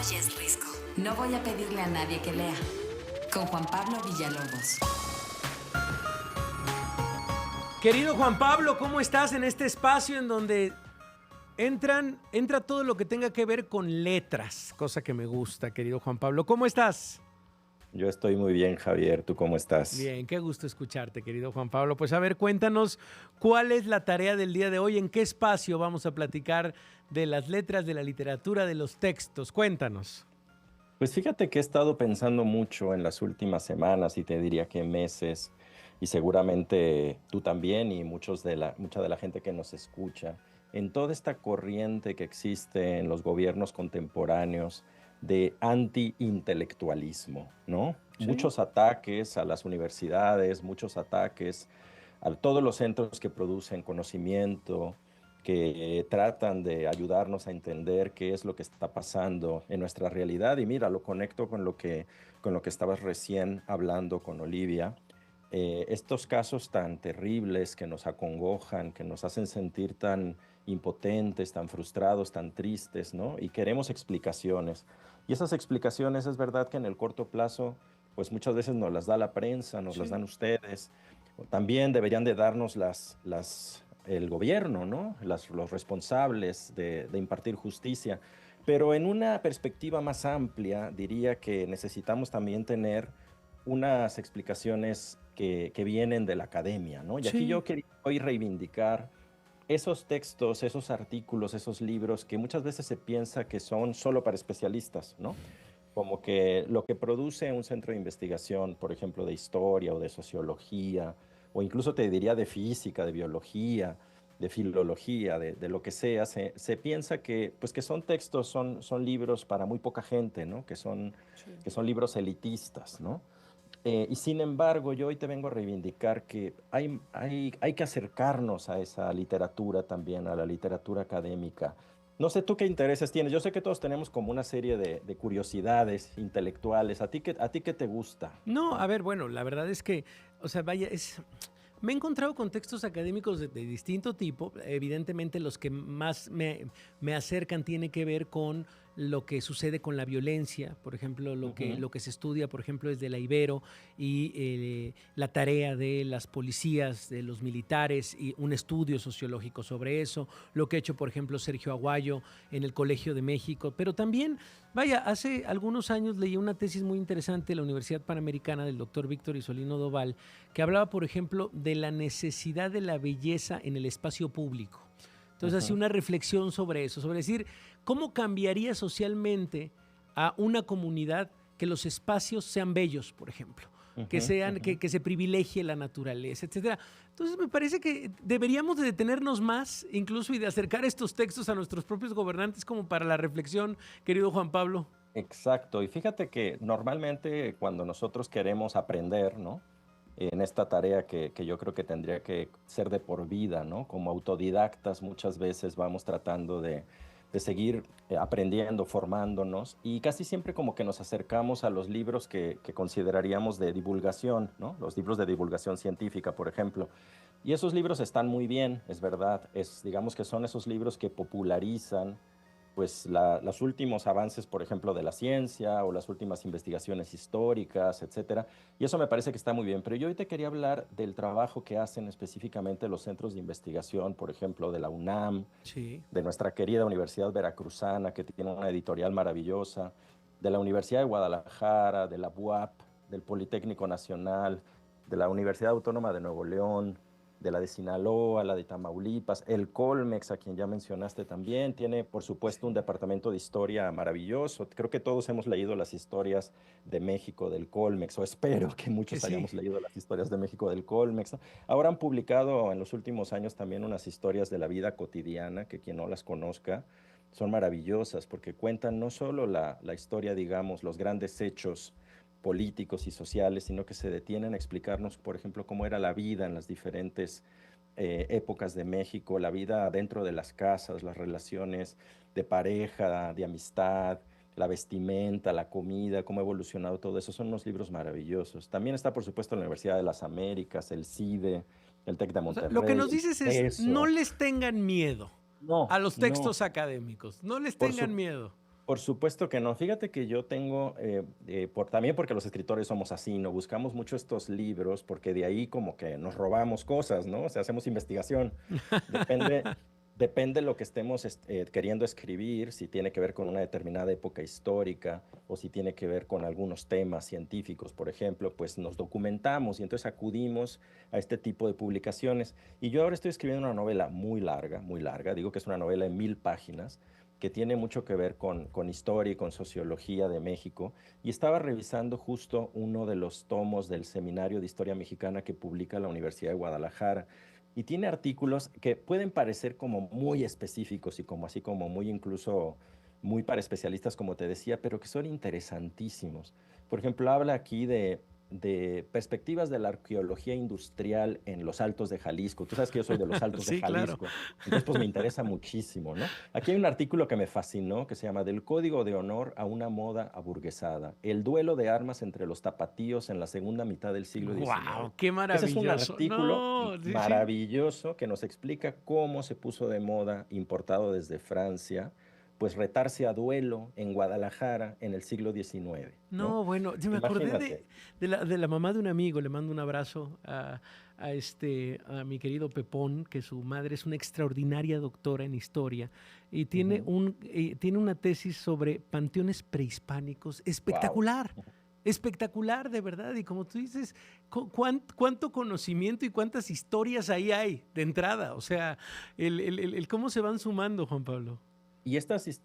Oye, es Risco. No voy a pedirle a nadie que lea. Con Juan Pablo Villalobos. Querido Juan Pablo, ¿cómo estás en este espacio en donde entra todo lo que tenga que ver con letras? Cosa que me gusta, querido Juan Pablo. ¿Cómo estás? Yo estoy muy bien, Javier. ¿Tú cómo estás? Bien, qué gusto escucharte, querido Juan Pablo. Pues a ver, cuéntanos cuál es la tarea del día de hoy, en qué espacio vamos a platicar de las letras, de la literatura, de los textos. Cuéntanos. Pues fíjate que he estado pensando mucho en las últimas semanas y te diría que meses, y seguramente tú también y mucha de la gente que nos escucha, en toda esta corriente que existe en los gobiernos contemporáneos de anti-intelectualismo, ¿no? Sí. Muchos ataques a las universidades, muchos ataques a todos los centros que producen conocimiento, que tratan de ayudarnos a entender qué es lo que está pasando en nuestra realidad. Y mira, lo conecto con lo que estabas recién hablando con Olivia. Estos casos tan terribles que nos acongojan, que nos hacen sentir tan impotentes, tan frustrados, tan tristes, ¿no? Y queremos explicaciones. Y esas explicaciones es verdad que en el corto plazo, pues muchas veces nos las da la prensa, nos las Sí. dan ustedes. También deberían de darnos el gobierno, ¿no? Los responsables de impartir justicia. Pero en una perspectiva más amplia, diría que necesitamos también tener unas explicaciones que vienen de la academia, ¿no? Y aquí Sí. yo quería hoy reivindicar esos textos, esos artículos, esos libros que muchas veces se piensa que son solo para especialistas, ¿no? Como que lo que produce un centro de investigación, por ejemplo, de historia o de sociología, o incluso te diría de física, de biología, de filología, de lo que sea, se piensa que, pues que son textos, son libros para muy poca gente, ¿no? Sí. Que son libros elitistas, ¿no? Y sin embargo, yo hoy te vengo a reivindicar que hay que acercarnos a esa literatura también, a la literatura académica. No sé tú qué intereses tienes. Yo sé que todos tenemos como una serie de curiosidades intelectuales. A ti qué te gusta? No, a ¿No? ver, bueno, la verdad es que, o sea, vaya, me he encontrado con textos académicos de distinto tipo. Evidentemente, los que más me acercan tienen que ver con lo que sucede con la violencia, por ejemplo, Ujú. lo que se estudia, por ejemplo, desde la Ibero y la tarea de las policías, de los militares y un estudio sociológico sobre eso, lo que ha hecho, por ejemplo, Sergio Aguayo en el Colegio de México, pero también, vaya, hace algunos años leí una tesis muy interesante de la Universidad Panamericana del doctor Víctor Isolino Doval, que hablaba, por ejemplo, de la necesidad de la belleza en el espacio público. Entonces hacía Ujú. una reflexión sobre eso, sobre decir, ¿cómo cambiaría socialmente a una comunidad que los espacios sean bellos, por ejemplo? Que, Ujú. sean, Ujú. que se privilegie la naturaleza, etcétera. Entonces me parece que deberíamos de detenernos más, incluso, y de acercar estos textos a nuestros propios gobernantes como para la reflexión, querido Juan Pablo. Exacto. Y fíjate que normalmente cuando nosotros queremos aprender, ¿no? En esta tarea que yo creo que tendría que ser de por vida, ¿no? Como autodidactas muchas veces vamos tratando de seguir aprendiendo, formándonos y casi siempre como que nos acercamos a los libros que consideraríamos de divulgación, ¿no? Los libros de divulgación científica, por ejemplo. Y esos libros están muy bien, es verdad. Digamos que son esos libros que popularizan pues los últimos avances, por ejemplo, de la ciencia o las últimas investigaciones históricas, etcétera. Y eso me parece que está muy bien. Pero yo hoy te quería hablar del trabajo que hacen específicamente los centros de investigación, por ejemplo, de la UNAM, Sí. de nuestra querida Universidad Veracruzana, que tiene una editorial maravillosa, de la Universidad de Guadalajara, de la UAP, del Politécnico Nacional, de la Universidad Autónoma de Nuevo León, de la de Sinaloa, la de Tamaulipas, el Colmex, a quien ya mencionaste también, tiene por supuesto un Sí. departamento de historia maravilloso. Creo que todos hemos leído las historias de México del Colmex, o espero que Que muchos sí. hayamos leído las historias de México del Colmex, ¿no? Ahora han publicado en los últimos años también unas historias de la vida cotidiana, que quien no las conozca, son maravillosas porque cuentan no solo la historia, digamos, los grandes hechos políticos y sociales, sino que se detienen a explicarnos, por ejemplo, cómo era la vida en las diferentes épocas de México, la vida dentro de las casas, las relaciones de pareja, de amistad, la vestimenta, la comida, cómo ha evolucionado todo eso. Son unos libros maravillosos. También está, por supuesto, la Universidad de las Américas, el CIDE, el TEC de O sea, lo que Monterrey, nos el dices es, no ESO. les tengan miedo a No, los no, textos académicos, no les por tengan su, miedo. Por supuesto que no. Fíjate que yo tengo, también porque los escritores somos así, ¿no? Buscamos mucho estos libros porque de ahí como que nos robamos cosas, ¿no? O sea, hacemos investigación. Depende, depende lo que estemos queriendo escribir, si tiene que ver con una determinada época histórica o si tiene que ver con algunos temas científicos, por ejemplo, pues nos documentamos y entonces acudimos a este tipo de publicaciones. Y yo ahora estoy escribiendo una novela muy larga, digo que es una novela de 1000 páginas que tiene mucho que ver con historia y con sociología de México, y estaba revisando justo uno de los tomos del Seminario de Historia Mexicana que publica la Universidad de Guadalajara, y tiene artículos que pueden parecer como muy específicos y como así como muy incluso muy para especialistas, como te decía, pero que son interesantísimos. Por ejemplo, habla aquí de perspectivas de la arqueología industrial en los Altos de Jalisco. Tú sabes que yo soy de los Altos de Sí, claro. Jalisco, entonces pues me interesa muchísimo, ¿no? Aquí hay un artículo que me fascinó que se llama Del Código de Honor a una moda aburguesada, el duelo de armas entre los tapatíos en la segunda mitad del siglo XIX. ¡Wow! ¡Qué Ese es un maravilloso! artículo No, sí, sí. maravilloso que nos explica cómo se puso de moda, importado desde Francia, pues retarse a duelo en Guadalajara en el siglo XIX, ¿no? No, bueno, yo me acordé Imagínate. de la mamá de un amigo, le mando un abrazo a mi querido Pepón, que su madre es una extraordinaria doctora en historia y Ujú. tiene una tesis sobre panteones prehispánicos Wow. espectacular. Espectacular, de verdad. Y como tú dices, cuánto conocimiento y cuántas historias ahí hay de entrada. O sea, el cómo se van sumando, Juan Pablo. Y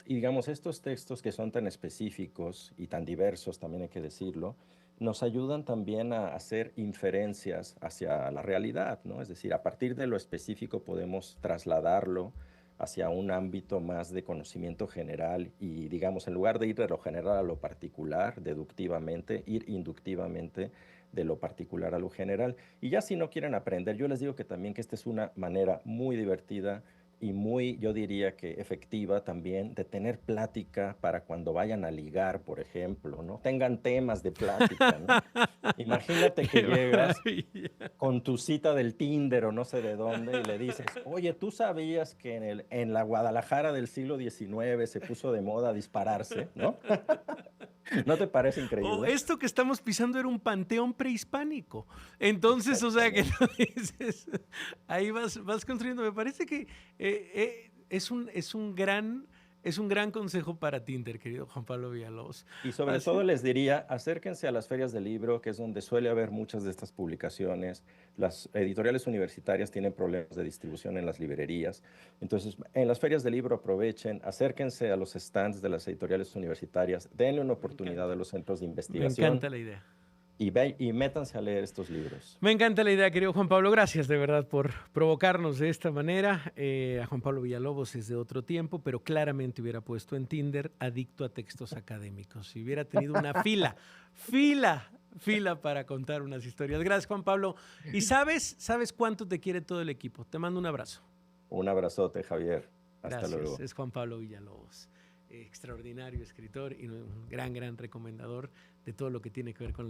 digamos, estos textos que son tan específicos y tan diversos, también hay que decirlo, nos ayudan también a hacer inferencias hacia la realidad, ¿no? Es decir, a partir de lo específico podemos trasladarlo hacia un ámbito más de conocimiento general y, digamos, en lugar de ir de lo general a lo particular, deductivamente, ir inductivamente de lo particular a lo general. Y ya si no quieren aprender, yo les digo que también que esta es una manera muy divertida y muy, yo diría que efectiva también, de tener plática para cuando vayan a ligar, por ejemplo, ¿no? Tengan temas de plática, ¿no? Imagínate que ¡Qué llegas maravilla! con tu cita del Tinder o no sé de dónde y le dices, oye, ¿tú sabías que en la Guadalajara del siglo XIX se puso de moda dispararse, ¿no? ¿No te parece O increíble? esto que estamos pisando era un panteón prehispánico. Entonces, o sea, que Exactamente. tú dices, ahí vas construyendo. Me parece que es un gran consejo para Tinder, querido Juan Pablo Villalobos. Y sobre todo Así, les diría, acérquense a las ferias del libro, que es donde suele haber muchas de estas publicaciones. Las editoriales universitarias tienen problemas de distribución en las librerías. Entonces, en las ferias del libro aprovechen, acérquense a los stands de las editoriales universitarias, denle una me oportunidad a encanta. los centros de Me investigación encanta la idea. y métanse a leer estos libros. Me encanta la idea, querido Juan Pablo. Gracias de verdad por provocarnos de esta manera. A Juan Pablo Villalobos es de otro tiempo, pero claramente hubiera puesto en Tinder adicto a textos académicos. Si hubiera tenido una fila para contar unas historias. Gracias, Juan Pablo. Y sabes cuánto te quiere todo el equipo. Te mando un abrazo. Un abrazote, Javier. Hasta Gracias. luego. Es Juan Pablo Villalobos, extraordinario escritor y un gran recomendador de todo lo que tiene que ver con